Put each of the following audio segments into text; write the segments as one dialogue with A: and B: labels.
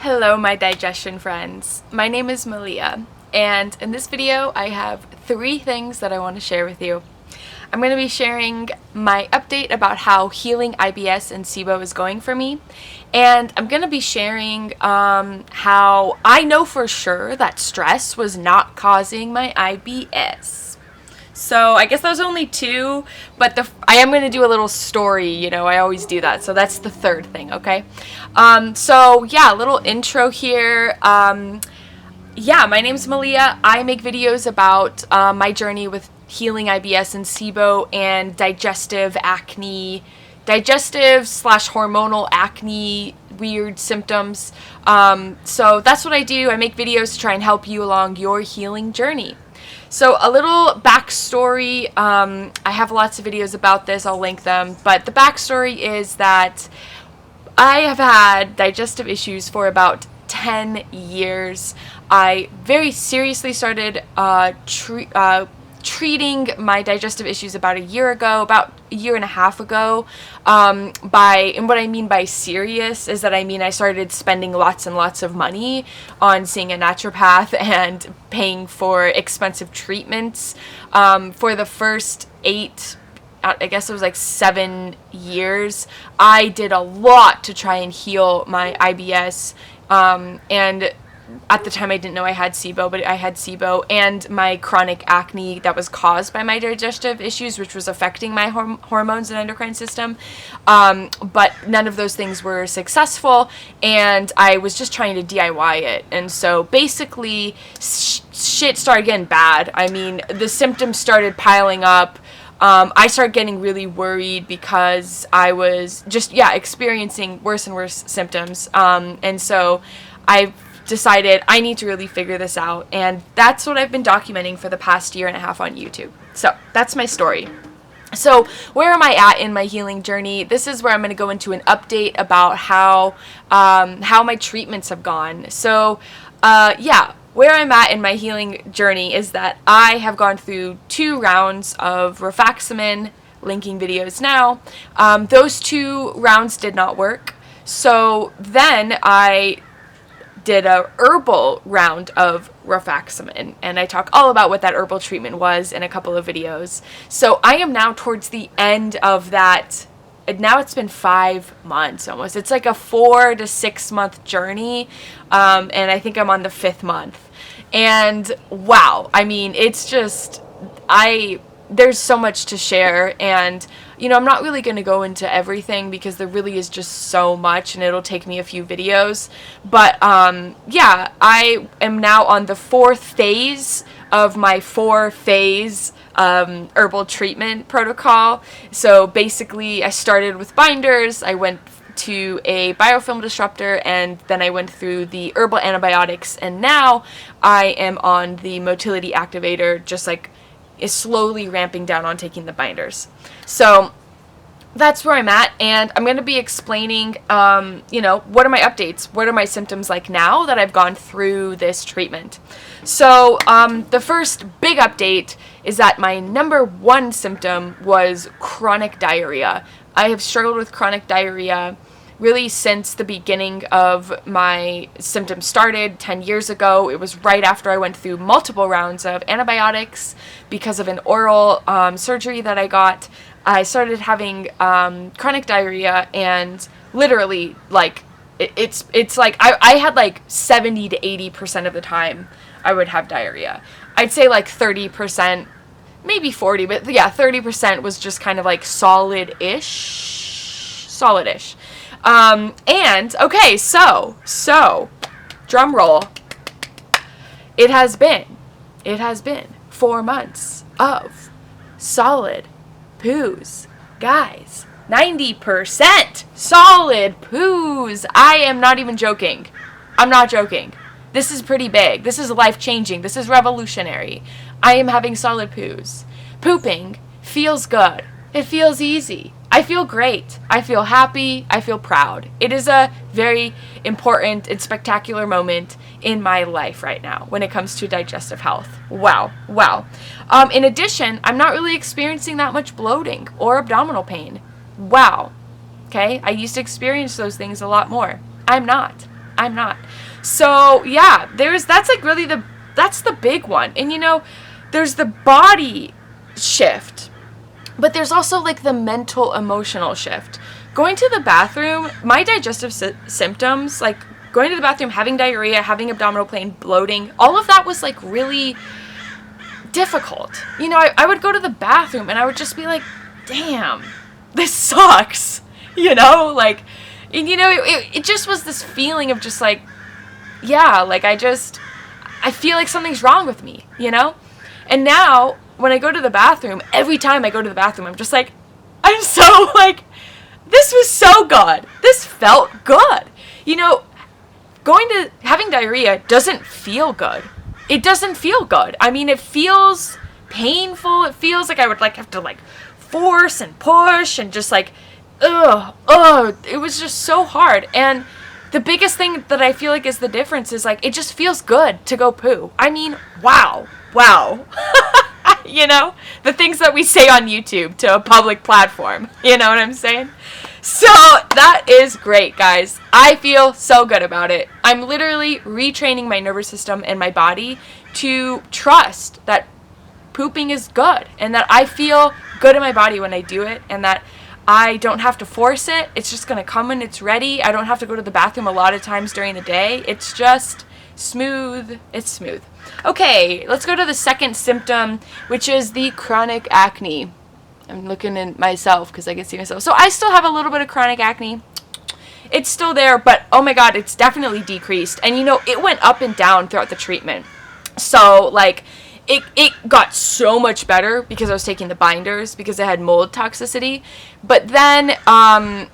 A: Hello, my digestion friends. My name is Malia, and in this video I have 3 things that I want to share with you. I'm going to be sharing my update about how healing IBS and SIBO is going for me, and I'm going to be sharing how I know for sure that stress was not causing my IBS. So I guess that was only 2, but I am going to do a little story, I always do that. So that's the 3rd thing, okay? So yeah, a little intro here. My name's Malia. I make videos about my journey with healing IBS and SIBO and digestive/hormonal acne, weird symptoms. So that's what I do. I make videos to try and help you along your healing journey. So a little backstory, I have lots of videos about this, I'll link them, but the backstory is that I have had digestive issues for about 10 years. I very seriously started treating my digestive issues about a year and a half ago. And what I mean by serious is that I started spending lots and lots of money on seeing a naturopath and paying for expensive treatments. For the first 7 years, I did a lot to try and heal my IBS, and at the time I didn't know I had SIBO, but I had SIBO and my chronic acne that was caused by my digestive issues, which was affecting my hormones and endocrine system. But none of those things were successful, and I was just trying to DIY it. And so basically, shit started getting bad. The symptoms started piling up. I started getting really worried because I was just, experiencing worse and worse symptoms. And so I decided I need to really figure this out, and that's what I've been documenting for the past year and a half on YouTube. So that's my story. So where am I at in my healing journey? This is where I'm going to go into an update about how my treatments have gone. So where I'm at in my healing journey is that I have gone through 2 rounds of rifaximin, linking videos now. Those 2 rounds did not work. So then I did a herbal round of rifaximin, and I talk all about what that herbal treatment was in a couple of videos. So I am now towards the end of that. Now it's been 5 months almost. It's like a 4 to 6 month journey, and I think I'm on the 5th month. And wow, it's just, there's so much to share, and I'm not really going to go into everything because there really is just so much, and it'll take me a few videos. But I am now on the 4th phase of my 4-phase herbal treatment protocol. So basically, I started with binders, I went to a biofilm disruptor, and then I went through the herbal antibiotics, and now I am on the motility activator, just like is slowly ramping down on taking the binders. So that's where I'm at, and I'm going to be explaining, what are my updates? What are my symptoms like now that I've gone through this treatment? So the first big update is that my number 1 symptom was chronic diarrhea. I have struggled with chronic diarrhea really since the beginning of my symptoms started 10 years ago. It was right after I went through multiple rounds of antibiotics because of an oral surgery that I got. I started having chronic diarrhea, and literally, it's like I had 70 to 80% of the time I would have diarrhea. I'd say 30%, maybe 40, but 30% was just kind of solid-ish. And okay, so drum roll. It has been 4 months of solid poos, guys. 90% solid poos. I am not even joking. I'm not joking. This is pretty big. This is life-changing. This is revolutionary. I am having solid poos. Pooping feels good. It feels easy. I feel great. I feel happy. I feel proud. It is a very important and spectacular moment in my life right now when it comes to digestive health. Wow. In addition, I'm not really experiencing that much bloating or abdominal pain. Wow. Okay? I used to experience those things a lot more. I'm not. I'm not. So yeah, that's like really that's the big one. And you know, there's the body shift, but there's also like the mental emotional shift. Going to the bathroom, my digestive symptoms, like going to the bathroom, having diarrhea, having abdominal pain, bloating, all of that was like really difficult. You know, I would go to the bathroom and I would just be like, damn, this sucks. You know, like, and you know, it just was this feeling of just like, yeah, like I feel like something's wrong with me, you know? And now when I go to the bathroom, every time I go to the bathroom, I'm just like, I'm so like, this was so good. This felt good. You know, having diarrhea doesn't feel good. It doesn't feel good. I mean, it feels painful. It feels like I would like have to like force and push and just like, it was just so hard. And the biggest thing that I feel like is the difference is like, it just feels good to go poo. I mean, wow. You know, the things that we say on YouTube to a public platform, you know what I'm saying? So that is great, guys. I feel so good about it. I'm literally retraining my nervous system and my body to trust that pooping is good and that I feel good in my body when I do it and that I don't have to force it. It's just going to come when it's ready. I don't have to go to the bathroom a lot of times during the day. It's just smooth. It's smooth. Okay, let's go to the second symptom, which is the chronic acne. I'm looking at myself because I can see myself. So I still have a little bit of chronic acne. It's still there, but oh my God, it's definitely decreased. And you know, it went up and down throughout the treatment. So like, it got so much better because I was taking the binders because it had mold toxicity. But then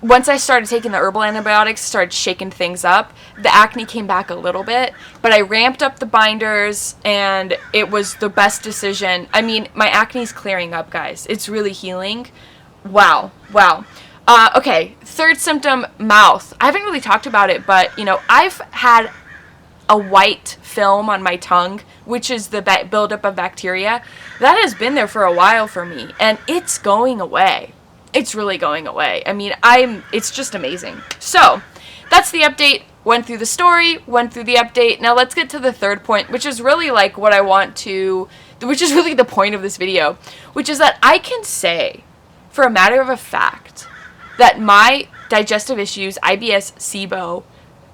A: once I started taking the herbal antibiotics, started shaking things up, the acne came back a little bit. But I ramped up the binders and it was the best decision. I mean, my acne's clearing up, guys. It's really healing. Wow. Okay, third symptom, mouth. I haven't really talked about it, but you know, I've had a white film on my tongue, which is the buildup of bacteria. That has been there for a while for me, and it's going away. It's really going away. I mean, it's just amazing. So, that's the update. Went through the story, went through the update. Now let's get to the third point, which is really like what I want to, which is really the point of this video, which is that I can say, for a matter of a fact, that my digestive issues, IBS, SIBO,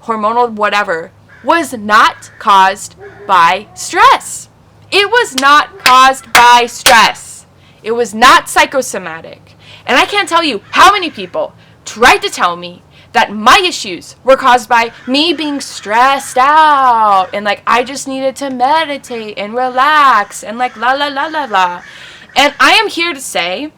A: hormonal whatever, was not caused by stress. It was not caused by stress. It was not psychosomatic. And I can't tell you how many people tried to tell me that my issues were caused by me being stressed out and like I just needed to meditate and relax and like la la la la la. And I am here to say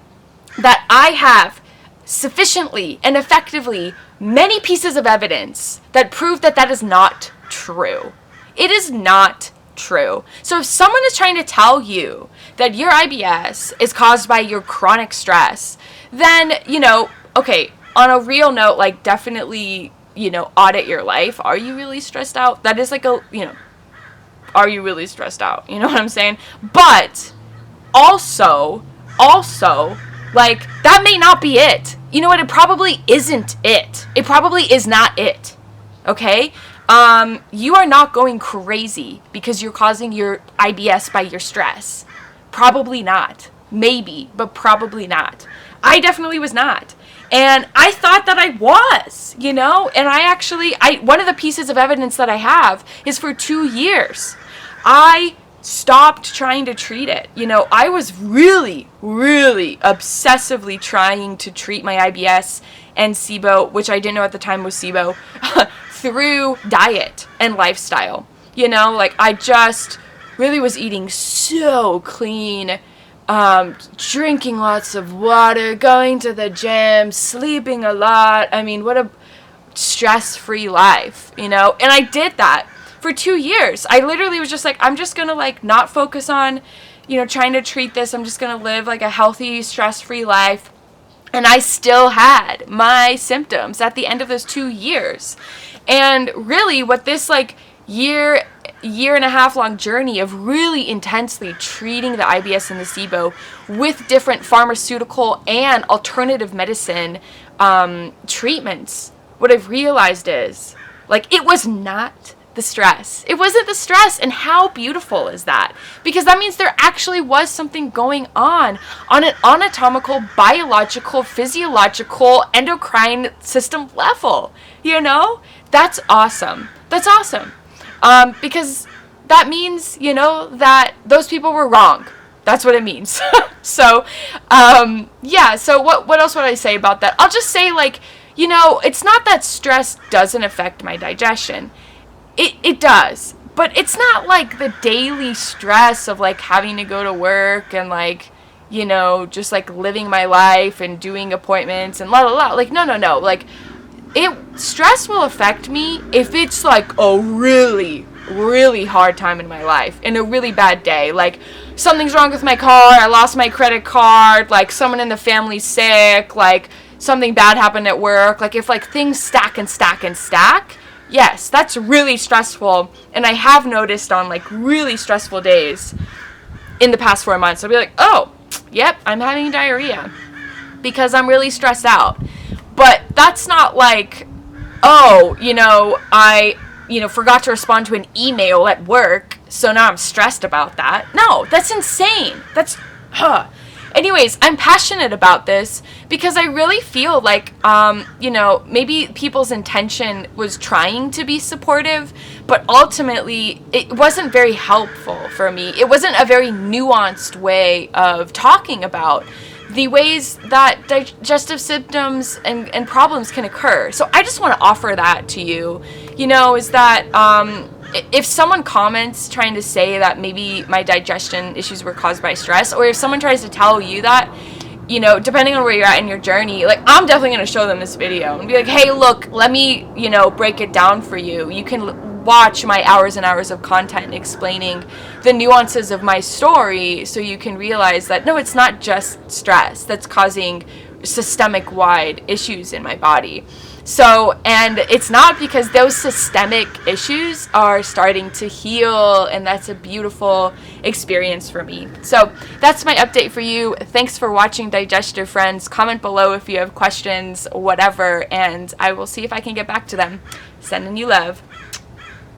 A: that I have sufficiently and effectively many pieces of evidence that prove that that is not true. It is not true. So if someone is trying to tell you that your IBS is caused by your chronic stress, then, you know, okay, on a real note, like definitely, you know, audit your life. Are you really stressed out? That is like a, you know, are you really stressed out? You know what I'm saying? But also, like that may not be it. You know what? It probably isn't it. It probably is not it. Okay? You are not going crazy because you're causing your IBS by your stress. Probably not. Maybe, but probably not. I definitely was not. And I thought that I was, you know? And one of the pieces of evidence that I have is for 2 years, I stopped trying to treat it. You know, I was really, really obsessively trying to treat my IBS and SIBO, which I didn't know at the time was SIBO, through diet and lifestyle. You know, like I just really was eating so clean, drinking lots of water, going to the gym, sleeping a lot. I mean, what a stress-free life, you know? And I did that for 2 years. I literally was just like, I'm just gonna like not focus on, you know, trying to treat this. I'm just gonna live like a healthy, stress-free life. And I still had my symptoms at the end of those 2 years. And really what this like year and a half long journey of really intensely treating the IBS and the SIBO with different pharmaceutical and alternative medicine treatments, what I've realized is, Like, it was not the stress. It wasn't the stress. And how beautiful is that? Because that means there actually was something going on an anatomical, biological, physiological, endocrine system level. You know? That's awesome. That's awesome. Because that means, you know, that those people were wrong. That's what it means. So, yeah, so what else would I say about that? I'll just say, like, you know, it's not that stress doesn't affect my digestion. It does. But it's not like the daily stress of, like, having to go to work and, like, you know, just, like, living my life and doing appointments and la la la. Like, no. Like, stress will affect me if it's, like, a really, really hard time in my life, in a really bad day. Like, something's wrong with my car, I lost my credit card, like, someone in the family's sick, like, something bad happened at work. Like, if, like, things stack and stack and stack, yes, that's really stressful. And I have noticed on, like, really stressful days in the past 4 months, I'll be like, oh, yep, I'm having diarrhea because I'm really stressed out. But that's not like, oh, you know, I forgot to respond to an email at work, so now I'm stressed about that. No, that's insane. Anyways, I'm passionate about this because I really feel like, you know, maybe people's intention was trying to be supportive, but ultimately it wasn't very helpful for me. It wasn't a very nuanced way of talking about the ways that digestive symptoms and problems can occur. So I just want to offer that to you, you know, is that if someone comments trying to say that maybe my digestion issues were caused by stress, or if someone tries to tell you that, you know, depending on where you're at in your journey, like, I'm definitely going to show them this video and be like, hey, look, let me, you know, break it down for you. You can watch my hours and hours of content explaining the nuances of my story so you can realize that, no, it's not just stress that's causing systemic wide issues in my body. So, and it's not, because those systemic issues are starting to heal, and that's a beautiful experience for me. So that's my update for you. Thanks for watching, Digester friends. Comment below if you have questions, whatever, and I will see if I can get back to them. Sending you love.